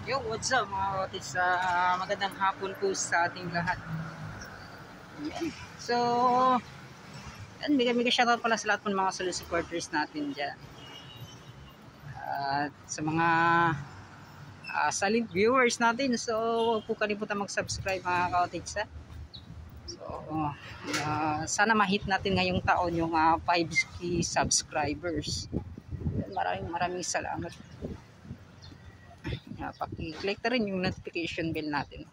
Yo, what's up mga kaotis? Magandang hapon po sa ating lahat. Yan. So, yan, bigay shoutout pala sa lahat ng mga solid supporters natin dyan. At sa mga silent viewers natin, so huwag po kalimutan mag-subscribe mga kaotis. So, sana ma-hit natin ngayong taon yung 5K subscribers. Maraming salamat. Paki-click na rin yung notification bell natin.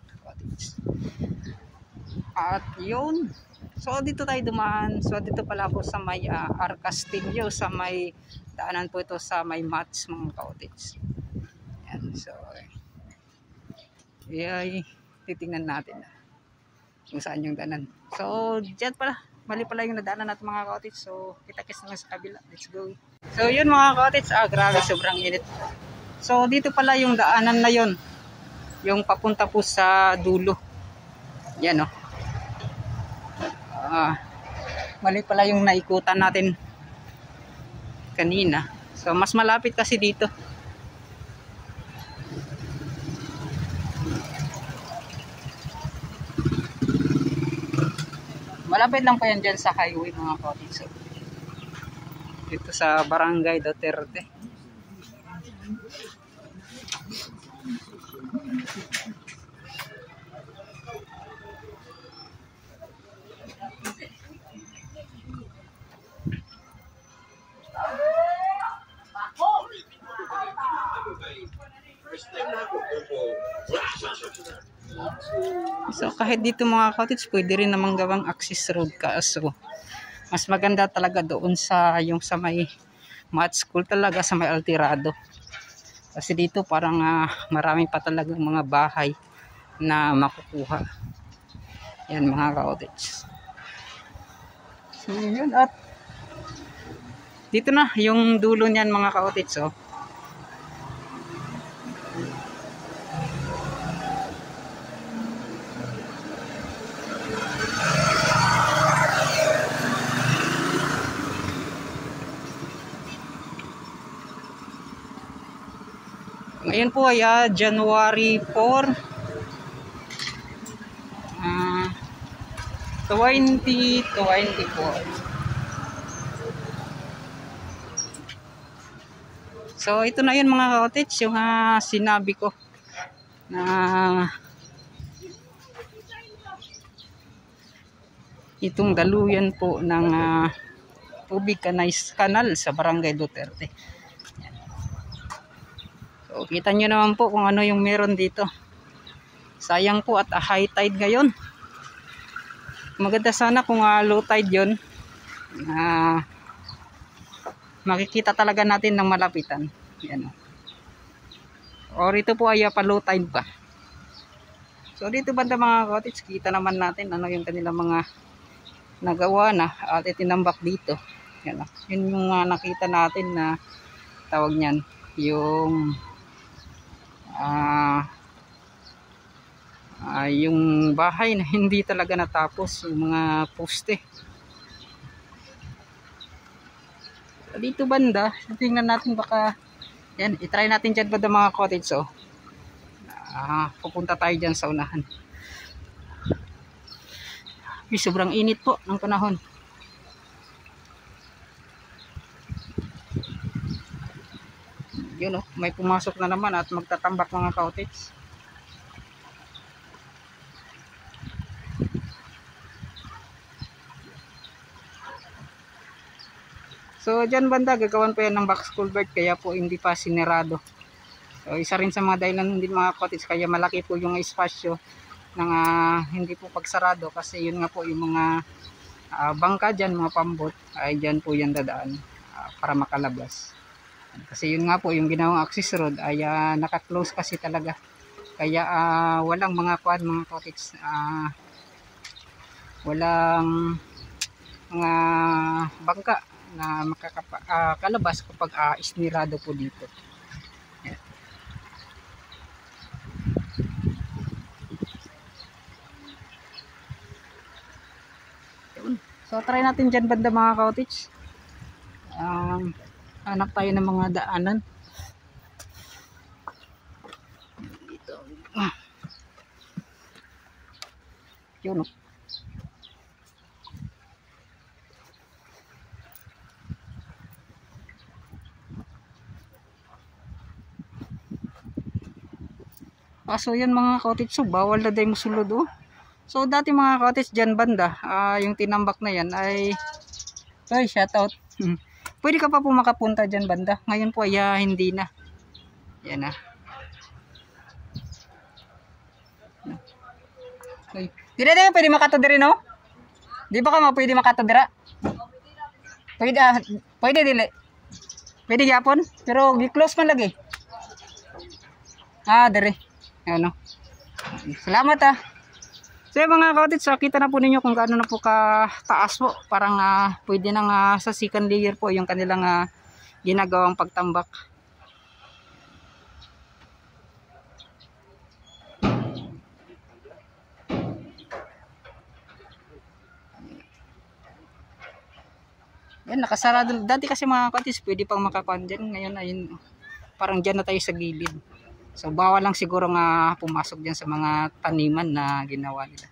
At yun, so dito tayo dumaan. So dito pala ako sa may Arcastillo, sa may daanan po ito sa may Mats mga kaotits. Yan, so titingnan natin kung saan yung daanan. So dyan pala, mali pala yung nadaanan natin mga kaotits. So kita-kits na sa kabila, let's go. So yun mga kaotits, grabe sobrang init. So dito pala yung daanan na yon, yung papunta po sa dulo. Yan o. Mali pala yung naikutan natin kanina. So mas malapit kasi dito. Malapit lang pa yan dyan sa highway mga kaotits. So, dito sa Barangay Duterte. So kahit dito mga kaotits, pwede rin namang gawang access road kaso mas maganda talaga doon sa yung sa may Mat School talaga, sa may Altirado. Kasi dito parang marami pa talagang mga bahay na makukuha. Yan mga kaotits. So yun, at dito na yung dulo niyan mga kaotits. Oh. Ngayon po ay January 4, 2024. So ito na yun mga kaotits, yung sinabi ko na itong daluyan po ng tubig kanal sa Barangay Duterte. So kita nyo naman po kung ano yung meron dito. Sayang po at high tide ngayon. Maganda sana kung low tide yun. Makikita talaga natin ng malapitan. Yan. O rito po ay pa low tide pa. So dito banda mga kaotits, kita naman natin ano yung kanilang mga nagawa na at itinambak dito. Yan. Yun yung nakita natin na tawag niyan, yung yung bahay na hindi talaga natapos, yung mga poste. Dito banda, tingnan natin baka yan, itry natin dyan banda mga cottage. So pupunta tayo dyan sa unahan. Sobrang init po ng panahon. Yun may pumasok na naman at magtatambak mga kaotits. So dyan banda gagawan pa yan ng box culvert, kaya po hindi pa sinerado. So isa rin sa mga dahilan hindi mga kaotits kaya malaki po yung espasyo ng hindi po pagsarado, kasi yun nga po yung mga bangka dyan, mga pambot ay dyan po yan dadaan para makalabas. Kasi yun nga po yung ginawang access road ay naka-close kasi talaga. Kaya walang mga mga cottage, walang mga bangka na makakalabas kapag isnirado po dito. Yan. So try natin dyan banda mga cottage. Hanap tayo ng mga daanan. Yun, oh. So yan mga cottage, so bawal na dahil musulod, oh. So dati mga cottage dyan banda, yung tinambak na yan ay shoutout. Pwede ka pa po makapunta dyan banda. Ngayon po ay hindi na. Yan na. Okay. Dili na pwede makatodiri, no? Di ba ka pwede makatodira? Pwede, pwede dili. Pwede yapon, pero gi-close man lagi. Dire. Ano. Salamat ah. So mga cottage, kita na po ninyo kung gaano na po ka-taas po. Parang pwede nang sa second layer po yung kanilang ginagawang pagtambak. Yan, nakasarado. Dati kasi mga cottage, pwede pang makakuan dyan. Ngayon, ayun, parang dyan na tayo sa gilid. So, bawal lang siguro nga pumasok dyan sa mga taniman na ginawa nila.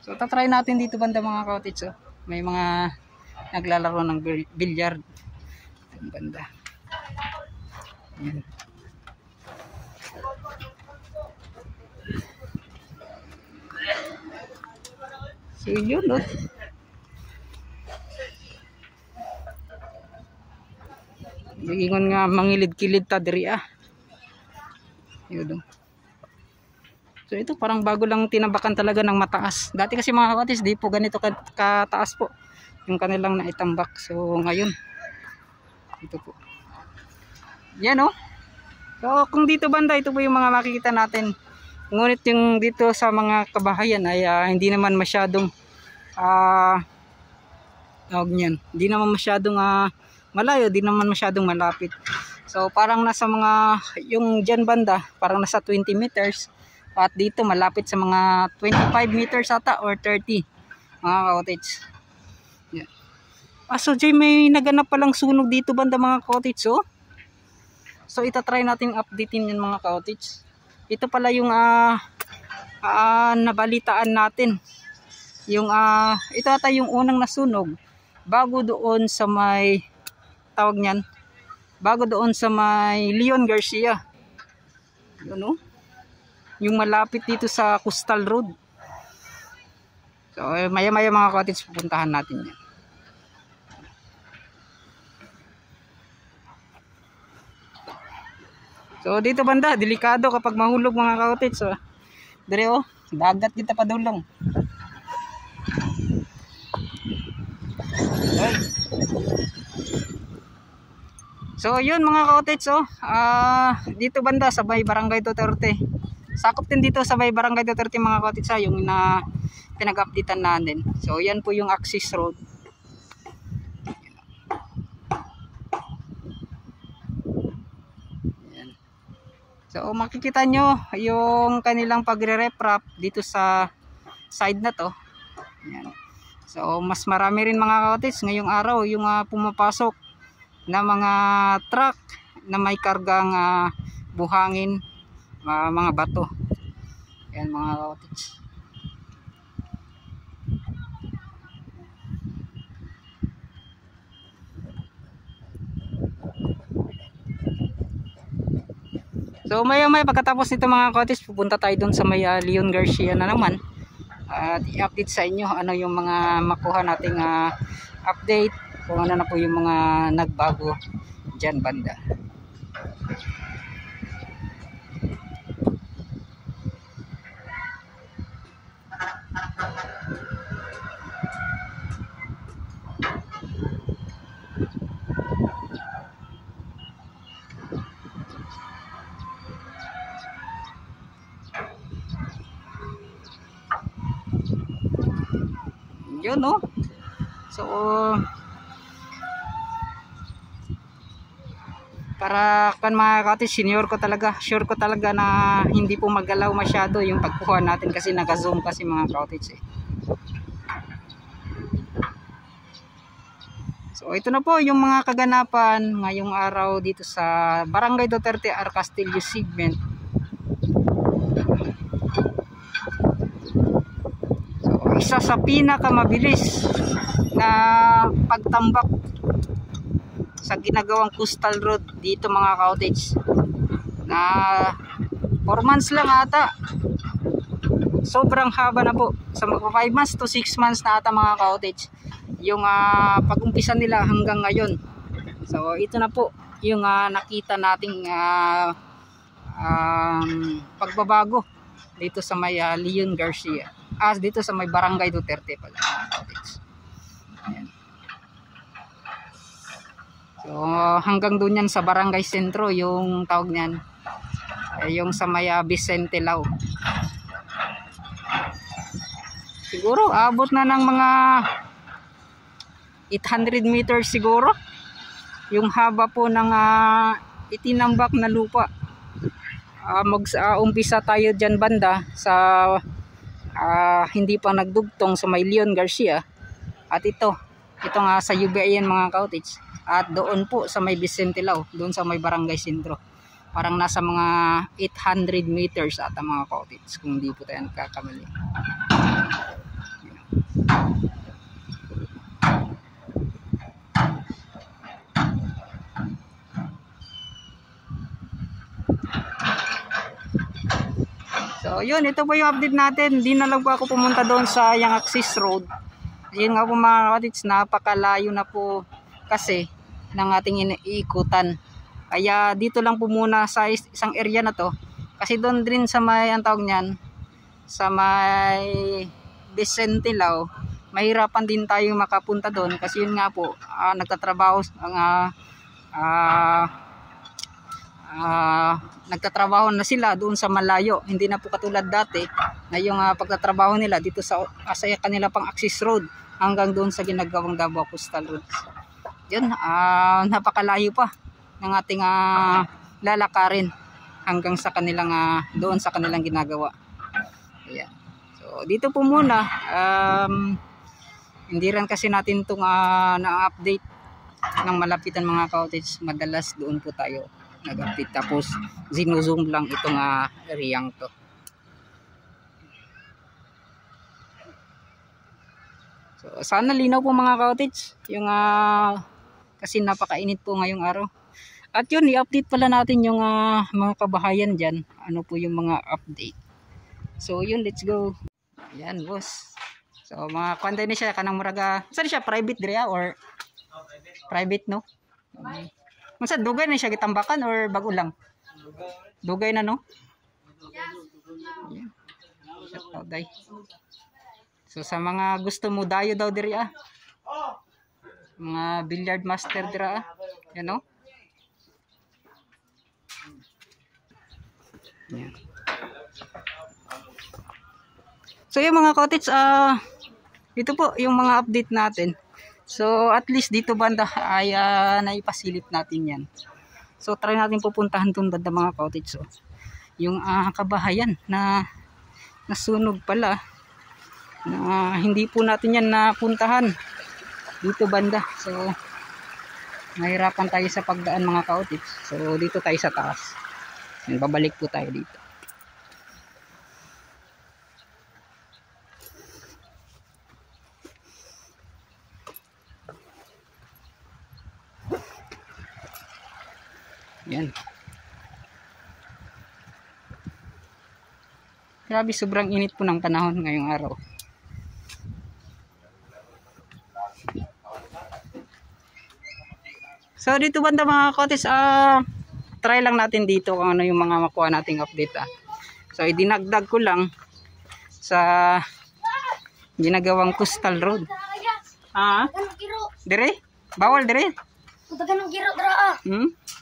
So, tatry natin dito banda mga cottage. Oh. May mga naglalaro ng billiard. Ang banda. Yan. So, yun, oh. Ingon nga mangilid-kilid ta diri ah. Yun. So ito parang bago lang tinabakan talaga ng mataas. Dati kasi mga cottage di po ganito kataas po yung kanilang naitambak. So ngayon ito po. Yan oh. So kung dito banda ito po yung mga makikita natin. Ngunit yung dito sa mga kabahayan ay hindi naman masyadong tawag niyan. Hindi naman masyadong malayo, di naman masyadong malapit. So parang nasa mga yung dyan banda parang nasa 20 meters at dito malapit sa mga 25 meters ata or 30 mga cottage. Yeah. So Jay, may naganap palang sunog dito banda mga cottage oh. So itatry natin updatein yan mga cottage. Ito pala yung nabalitaan natin. Yung ito ata yung unang nasunog bago doon sa may tawag niyan, bago doon sa may Leon Garcia. Yun, oh. Yung malapit dito sa Coastal Road. So maya-maya mga cottage pupuntahan natin yan. So dito banda, delikado kapag mahulog mga cottage. So, dire oh, dagat kita padulong. Okay. So yun mga cottage oh, dito banda sa may Barangay Duterte. Sakop din dito sa may Barangay Duterte mga cottage yung na pinag-updatean natin. So yan po yung access road. Yan. So makikita nyo yung kanilang pagre-reprap dito sa side na to. Yan. So mas marami rin mga cottage ngayong araw yung pumapasok na mga truck na may kargang buhangin, mga bato. Yan mga cottage. So maya-maya pagkatapos nito mga cottage, pupunta tayo doon sa may Leon Garcia na naman. At i-update sa inyo ano yung mga makuha nating update kung ano na po yung mga nagbago dyan banda. Yun no. So para kan mga cottage, sure ko talaga na hindi po magalaw masyado yung pagkuha natin kasi naka-zoom kasi mga cottage eh. So ito na po yung mga kaganapan ngayong araw dito sa Barangay Duterte R. Castillo segment. isa sa pinakamabilis na pagtambak sa ginagawang coastal road dito mga cottage, na 4 months lang ata, sobrang haba na po, sa 5 months to 6 months na ata mga cottage yung pag-umpisa nila hanggang ngayon. So ito na po yung nakita nating pagbabago dito sa may Leon Garcia, dito sa may Barangay Duterte pala mga cottage. Ayan. So hanggang doon yan sa Barangay Sentro yung tawag niyan, yung sa may Vicente Lau. Siguro abot na ng mga 800 meters siguro yung haba po ng itinambak na lupa. Mag-umpisa tayo dyan banda sa hindi pa nagdugtong sa may Leon Garcia, at ito nga sa UBIN mga cottage, at doon po sa may Vicente Lau, doon sa may Barangay Sentro, parang nasa mga 800 meters ata mga cottage kung hindi po tayo nagkakamali. So yun, ito po yung update natin. Hindi na lang po ako pumunta doon sa yung access road. Yun nga po mga cottage, napakalayo na po kasi ng ating iniikutan. Kaya dito lang po muna sa isang area na to, kasi doon din sa may ang tawag niyan, sa may Vicente Lau, mahirapan din tayo makapunta doon kasi yun nga po nagtatrabaho nagtatrabaho na sila doon sa malayo. Hindi na po katulad dati na yung pagtatrabaho nila dito sa kanila pang access road hanggang doon sa ginagawang Davao Coastal Road. Yun, napakalayo pa ng ating lalakarin hanggang sa kanilang doon sa kanilang ginagawa. Ayan. So dito po muna, hindi rin kasi natin itong na-update ng malapitan mga cottage. Madalas doon po tayo nag-update, tapos zino-zoom lang itong areang to. So sana linaw po mga cottage yung kasi napakainit po ngayong araw. At yun, i-update pala natin yung mga kabahayan dyan, ano po yung mga update. So yun, let's go. Ayan boss, so mga kwanday na siya kanang muraga, saan siya, private drea or private no? Masa dugay na siya gitambakan or bago lang? Dugay na no? Yeah. So sa mga gusto mo dayo daw diri mga billiard master dira you know? Yeah. So yung mga cottage, ito po yung mga update natin. So at least dito banda ay naipasilip natin yan. So try natin pupuntahan doon banda mga cottage. So yung kabahayan na nasunog pala, na hindi po natin yan napuntahan dito banda. So nahirapan tayo sa pagdaan mga cottage. So dito tayo sa taas. Yan, babalik po tayo dito. Yan. Grabe, sobrang init po ng panahon ngayong araw. So dito banda mga cottage, try lang natin dito kung ano yung mga makuha nating update. So idinagdag ko lang sa ginagawang coastal road. Dire? Bawal dire? Taganong giro draa.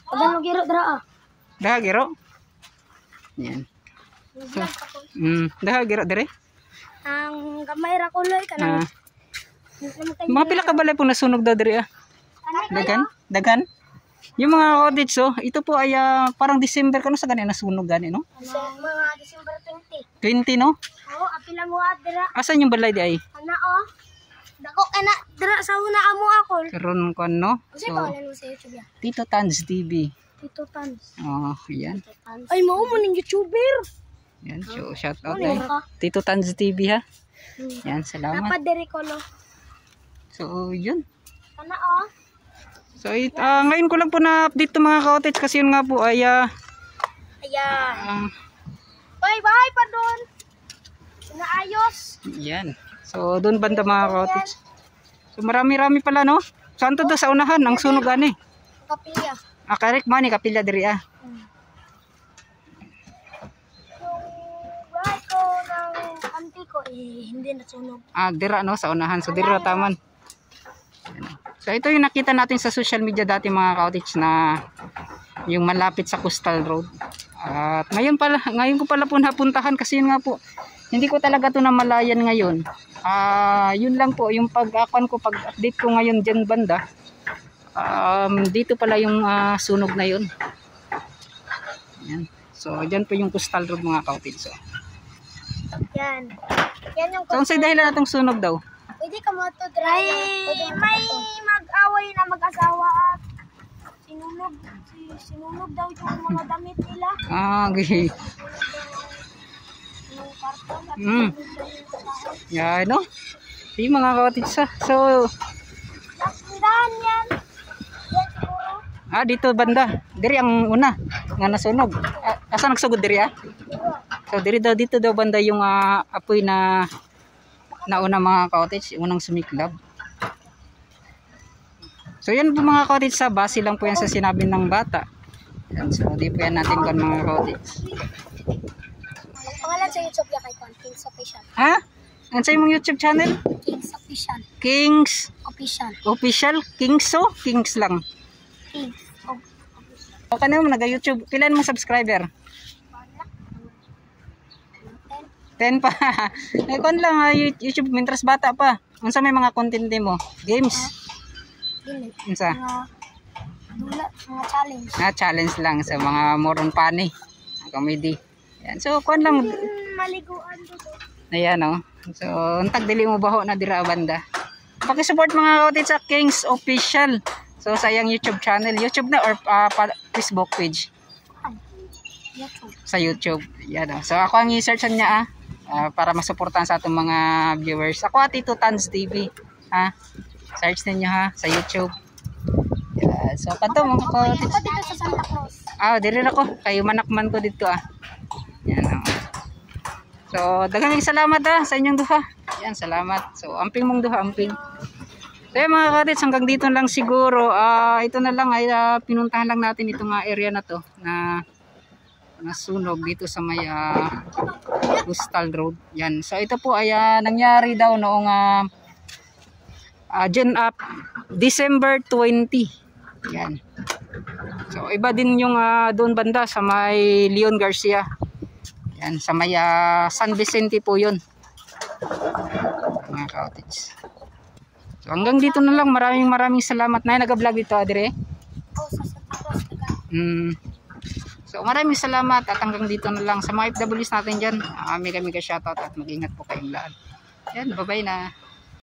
Taganong giro draa. Daha giro? Yan. So, daha giro dire? Ang gamay ra kuloy kanang. Mga pila ka balay po nasunog daw dire Dagan? Dagan? Yung mga cottage, ito po ay parang December kano sa ganyan nasunog gani no? Mga December 20 20. no? Oo, apila mo dira. Asan yung balay di ay? Ana dako kana dira sa una amo ako. Karon ko no. Kasi pangalan mo sa YouTube ya. Tito Tans TV. Tito Tans. Yan. Ay mo ning YouTuber. Yan, shout out ay. Tito Tans TV ha. Yan, salamat. Dapat diri ko no. So, yun. Sana oh. So, ngayon ko lang po na-update to mga ka-cottage kasi yun nga po ay Ayan. Bye-bye pa doon. Naayos. yan. So, doon banda mga ka-cottage. So, marami-rami pala, no? Saan to daw sa unahan? Ang sunog ani. Kapilya. Correct man, kapilya diri Yung bahay ko ng auntie ko hindi nasunog. Dira no, sa unahan. So, dira taman. So, ito yung nakita natin sa social media dati mga ka-cottage na yung malapit sa Coastal Road. At ngayon ko pala po napuntahan kasi yun nga po, hindi ko talaga to namalayan ngayon. Yun lang po, yung pag-update ko ngayon dyan banda, dito pala yung sunog na yun. Yan. So, dyan po yung Coastal Road mga ka-cottage. So, Yan. Yan yung so sa'yo dahil natong sunog daw? pwede ka mo to dry. May mag-away na mag-asawa at sinunog daw yung mga damit nila. Okay. Yung karton at Yan, no? Yung mga ka-cottage sa. So, Dahan yan. Yan siguro. Dito banda. Diri ang una nga nasunog. Asa nagsugod diri So dito daw banda yung apoy na nauna mga ka-cottage, unang sumiklab. So yan po mga ka-cottage sa base lang po yan sa sinabi ng bata. Yan, so di po yan natin kan mga ka-cottage. Pangalan sa YouTube niya kay Kings Official. Ha? Ano sa mong YouTube channel? Kings Official. Kings Official. Official? Kings lang. Kings. O kanino mo naga-YouTube? Pilan mo subscriber? 10 pa. Kon lang YouTube mintras bata pa. Unsa may mga content mo? Games. Dili. Unsa? Mga challenge. Challenge lang sa mga moron funny. Comedy. Yan. So kon lang. Maliguan dito. Ayan oh. So untag dili mo baho na dira banda. Paki-support mga ka-cottage sa Kings Official. So sayang YouTube channel, YouTube na or Facebook page. YouTube. Sa YouTube. Yan oh. So ako ang i-searchan niya para masuportahan sa atong mga viewers. Ako Tito Tans TV. Search ninyo sa YouTube. Yeah. So kanto mga ka-cottage. Ako dito sa Santa Cruz. Diri na ko. Kayo manakman ko dito Yan oh. So daghang salamat sa inyong duha. Yan, salamat. So amping mong duha, amping. So yan mga ka-cottage, hanggang dito lang siguro. Ito na lang ay pinuntahan lang natin itong area na to na nasunog dito sa may Coastal Road. Yan. So ito po ay nangyari daw noong December 20. Yan. So iba din yung doon banda sa may Leon Garcia. Yan, sa may San Vicente po yun. Mga ka-cottage. So hanggang dito na lang. Maraming salamat na nag-vlog dito Adire. Sa Santa Cruz. So maraming salamat at hanggang dito na lang sa mga FWs natin dyan. Mega shoutout at mag-ingat po kayong lahat. Yan, bye bye na.